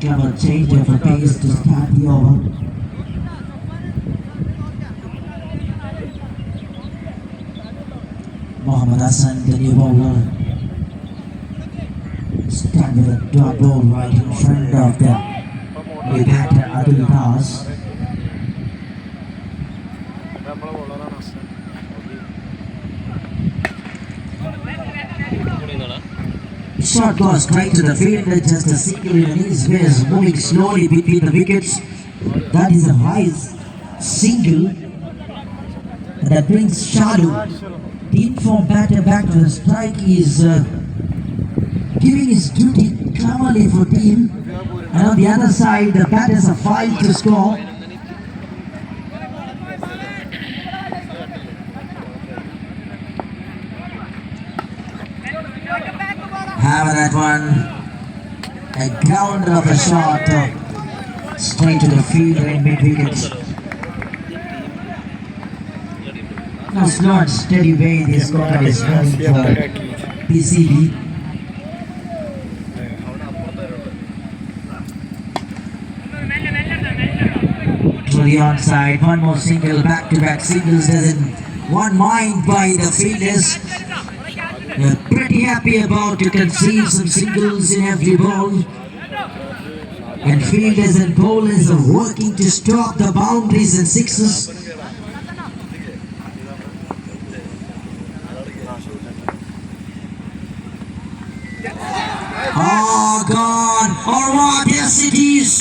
clever change of pace to start the over. Mohammad Hassan, the new bowler, stand with a dot ball right in front of the new batter Adil Khaas. Shot goes straight to the field, just a single in his base, moving slowly between the wickets. That is a rise single that brings Shalu, the informed batter, back to the strike. He is giving his duty cleverly for team. And on the other side, the batters are filed to score. Have that one. A grounder of a shot straight to the fielder in mid-wicket. Now slow and steady way the squad is going for PCB. To the onside, one more single, back-to-back singles, doesn't one mind by the fielders. They're pretty happy about to concede some singles in every ball. And fielders and bowlers are working to stop the boundaries and sixes. Oh, gone. Or what? Yes, it is.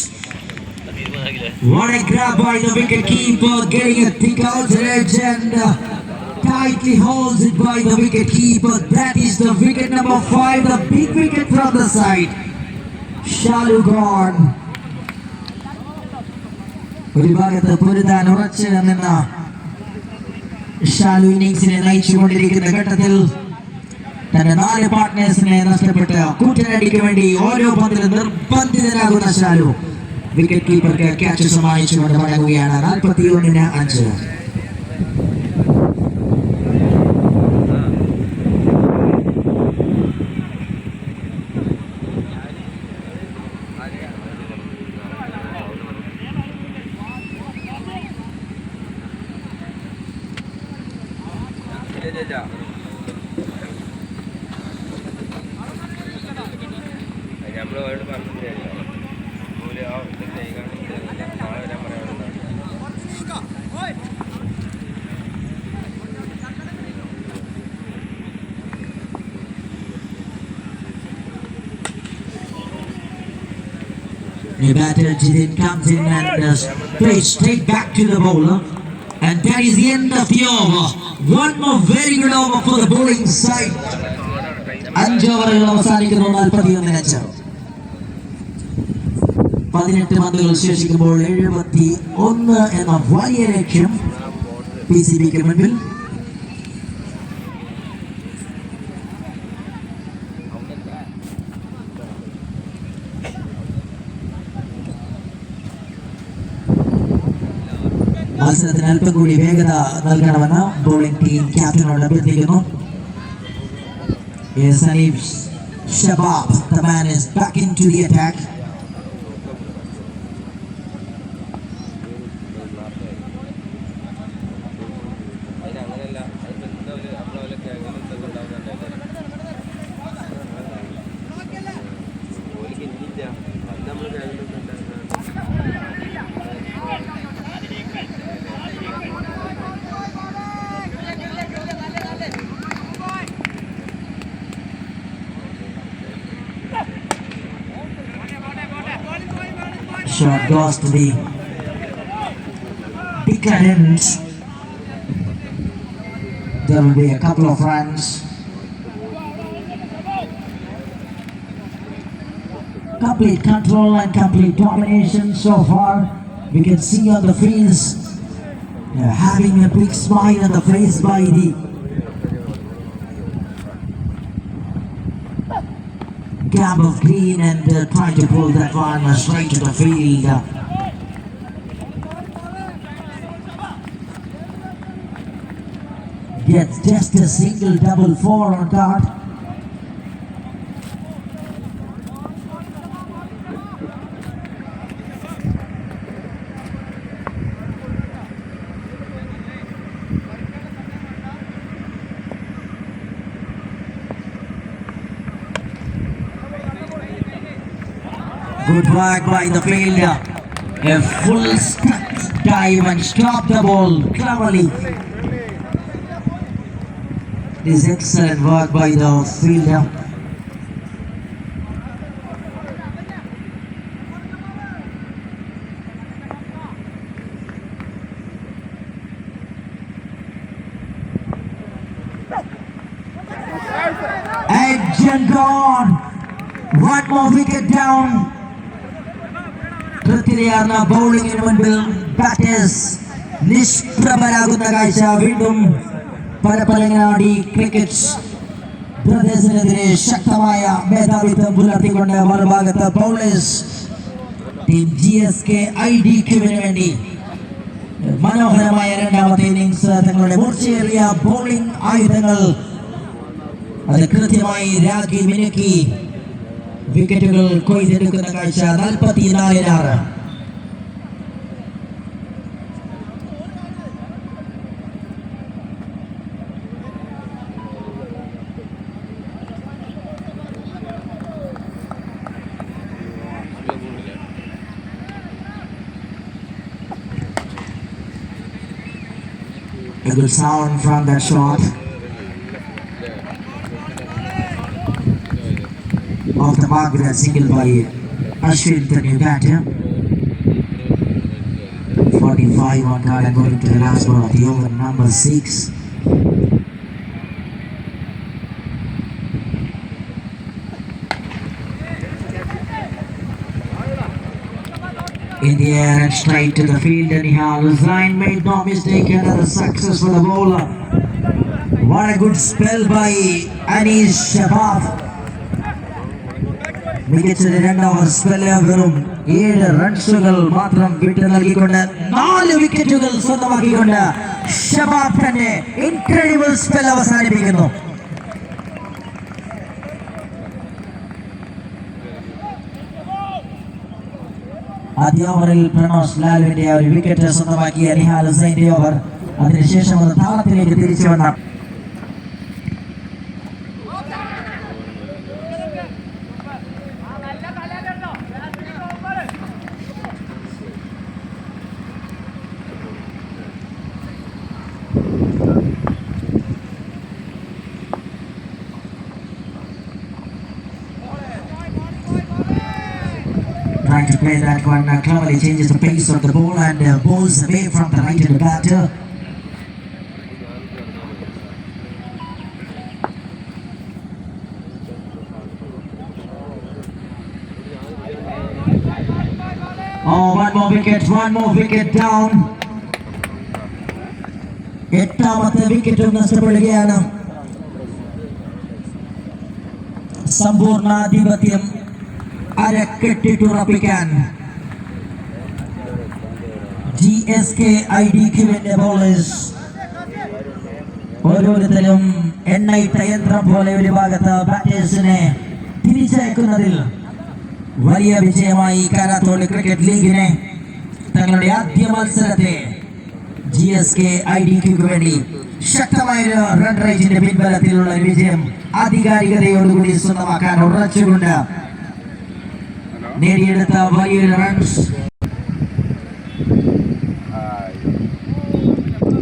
What a grab by the wicket keeper, getting a thick outer edge and tightly holds it by the wicket keeper. That is the wicket number 5, the big wicket from the side. Shalu gone. ഒരു ഭാഗത്ത് പൊരുതാൻ ഉറച്ചു നിന്ന ഷാലു ഇന്നിംഗ്സിനെ നയിച്ചുകൊണ്ടിരിക്കുന്ന ഘട്ടത്തിൽ തന്റെ 4 പാർട്ട്നേഴ്സിനെ നഷ്ടപ്പെട്ട് കൂറ്റനടിക്ക് വേണ്ടി ഓരോ പന്തിലും നിർബന്ധിതനാകുന്ന ഷാലു വിക്കറ്റ് കീപ്പർക്ക് ക്യാച്ച് സമ്മാനിച്ചുകൊണ്ട് മടങ്ങുകയാണ്. 41-5. New batter Jidin comes in and plays straight back to the bowler. And that is the end of the over. One more very good over for the bowling side. 5 ഓവറുകൾ അവസാനിക്കുന്നു. 41-5. 18 പന്തുകൾ ശേഷിക്കുമ്പോൾ 71 എന്ന വലിയ ലക്ഷ്യം PCBക്ക് മുൻപിൽ. മത്സരത്തിന് അല്പം കൂടി വേഗത നൽകണമെന്ന് ബോളിംഗ് ടീം ക്യാപ്റ്റനോട് അഭ്യർത്ഥിക്കുന്നു. Sanif Shabab, the man is back into the attack. Shot goes to the wicket ends. There will be a couple of runs. Complete control and complete domination so far. We can see on the fields having a big smile on the face by the gap of green and trying to pull that one straight to the field. Gets just a single double 4 on dart. Good work by the fielder. A full step dive and stop the ball cleverly. This is excellent work by the fielder. Edge and gone. One more wicket down. കൃത്യതയാർന്ന ബൗളിംഗിന് മുൻപിൽ batters നിഷ്പ്രഭരാകുന്ന കാഴ്ച വീണ്ടും പരപ്പലങ്ങാടി cricket ബ്രദേഴ്സിനെതിരെ ശക്തമായ മേധാവിത്വം പുലർത്തിക്കൊണ്ട് മറുഭാഗത്ത് bowlers team GSK-IDQവിന് വേണ്ടി മനോഹരമായ രണ്ടാമത്തെ innings തങ്ങളുടെ മൂർച്ചയേറിയ ബൗളിംഗ് ആയുധങ്ങൾ അത് കൃത്യമായി രാഗി മിനുക്കി വിക്കറ്റുകൾ കൊയ്തെടുക്കുന്ന കാഴ്ച 44-6. A good sound from that shot. Off the mark with a single by Ashwin, the new batter. 45 on card and going to the last ball of the over, number 6. In the air and straight to the field, anyhow. Hussain made no mistake, another success for the bowler. What a good spell by Anish Shabaf. മികച്ച രണ്ടാമത് spell വെറും 7 റൺസുകൾ മാത്രം വിട്ടു നൽകിക്കൊണ്ട് 4 വിക്കറ്റുകൾ സ്വന്തമാക്കിക്കൊണ്ട് Shabab തന്റെ incredible spell അവസാനിപ്പിക്കുന്നു. ആദ്യ ഓവറിൽ പ്രണോസ് ലാലുവിന്റെ ഒരു വിക്കറ്റ് സ്വന്തമാക്കിയ നിഹാൽ ഹുസൈന്റെ ഓവർ, അതിനുശേഷം അത് താളത്തിലേക്ക് തിരിച്ചു വന്ന trying to play that one cleverly, changes the pace of the ball and bowls away from the right-handed batter. Oh, one more wicket down. എട്ടാമത്തെ വിക്കറ്റും നഷ്ടപ്പെടുകയാണ്. സമ്പൂർണ്ണാധിപത്യം അരക്കെട്ടിട്ടുറപ്പിക്കാൻ GSK-IDQവിന്റെ ബൗളേഴ്സ് ഓരോരുത്തരും എണ്ണയിട്ട യന്ത്രം പോലെ ഒരു ഭാഗത്ത് ബാറ്റേഴ്സിനെ തിരിച്ചയക്കുന്നതിൽ വലിയ വിജയമായി കാരാത്തോട് ക്രിക്കറ്റ് ലീഗിനെ തങ്ങളുടെ ആദ്യ മത്സരത്തെ GSK-IDQക്ക് വേണ്ടി ശക്തമായ റൺ റേറ്റിന്റെ പിൻബലത്തിലുള്ള വിജയം ആധികാരികതയോടുകൂടി സ്വന്തമാക്കാൻ ഉറച്ചുകൊണ്ട് നേടിയെടുത്ത വലിയൊരു runs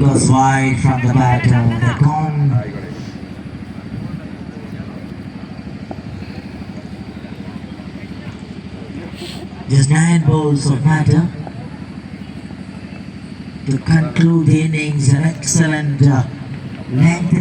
goes wide from the batter. The gone. Just 9 balls of matter to conclude the innings. An excellent length.